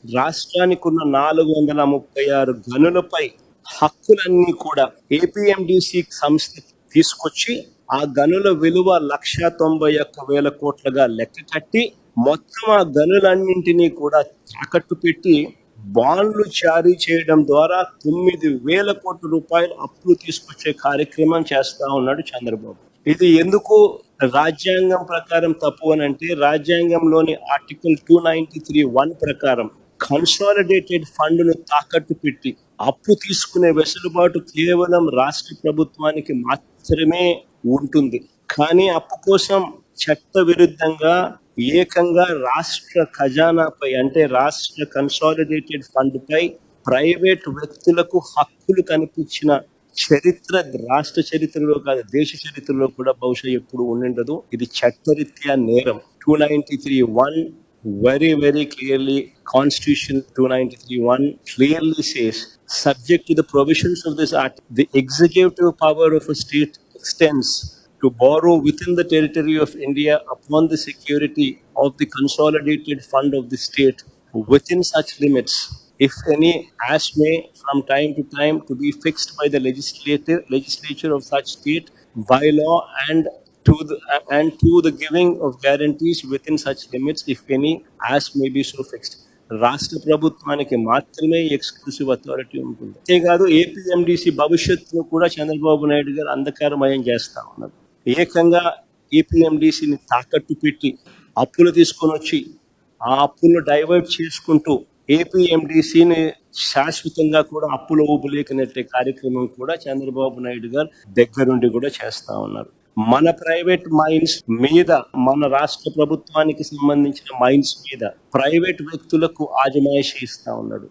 రాష్ట్రానికి ఉన్న 436 గనులపై హక్కులన్నీ కూడా ఏపీఎండిసి సంస్థ తీసుకొచ్చి ఆ గనుల విలువ 1,91,000 కోట్లుగా లెక్క కట్టి మొత్తం ఆ గనులన్నింటినీ కూడా తాకట్టు పెట్టి బాండ్లు జారీ చేయడం ద్వారా 9,000 కోట్ల రూపాయలు అప్పులు తీసుకొచ్చే కార్యక్రమం చేస్తా ఉన్నాడు చంద్రబాబు. ఇది ఎందుకు రాజ్యాంగం ప్రకారం తప్పు అని అంటే, రాజ్యాంగంలోని ఆర్టికల్ 293(1) ప్రకారం కన్సాలిడేటెడ్ ఫండ్ ను తాకట్టు పెట్టి అప్పు తీసుకునే వెసులుబాటు కేవలం రాష్ట్ర ప్రభుత్వానికి మాత్రమే ఉంటుంది. కానీ అప్పు కోసం చట్ట విరుద్ధంగా ఏకంగా రాష్ట్ర ఖజానాపై అంటే రాష్ట్ర కన్సాలిడేటెడ్ ఫండ్ పై ప్రైవేట్ వ్యక్తులకు హక్కులు కనిపించిన చరిత్ర రాష్ట్ర చరిత్రలో కాదు, దేశ చరిత్రలో కూడా బహుశా ఎప్పుడు ఉండిండదు. ఇది చట్టరీత్యా నేరం. 293(1) very clearly, Constitution 293(1) clearly says, subject to the provisions of this act, the executive power of a state extends to borrow within the territory of India upon the security of the consolidated fund of the state within such limits, if any, as may from time to time to be fixed by the legislature of such state by law, and to the giving of guarantees within such limits, if any, as may be so fixed. రాష్ట్ర ప్రభుత్వానికి మాత్రమే exclusive authority ఉంటుంది. అంతేకాదు APMDC భవిష్యత్తును కూడా చంద్రబాబు నాయుడు గారు అంధకారమయం చేస్తా ఉన్నారు. ఏకంగా ఏపీఎండిసిని తాకట్టు పెట్టి అప్పులు తీసుకొని వచ్చి ఆ అప్పులను డైవర్ట్ చేసుకుంటూ ఏపీఎండిసిని శాశ్వతంగా కూడా అప్పుల ఊపులేకనెట్టే కార్యక్రమం కూడా చంద్రబాబు నాయుడు గారు దగ్గరుండి కూడా చేస్తా ఉన్నారు. మన ప్రైవేట్ మైన్స్ మీద, మన రాష్ట్ర ప్రభుత్వానికి సంబంధించిన మైన్స్ మీద ప్రైవేట్ వ్యక్తులకు ఆజమాయిషీ ఇస్తా ఉన్నాడు.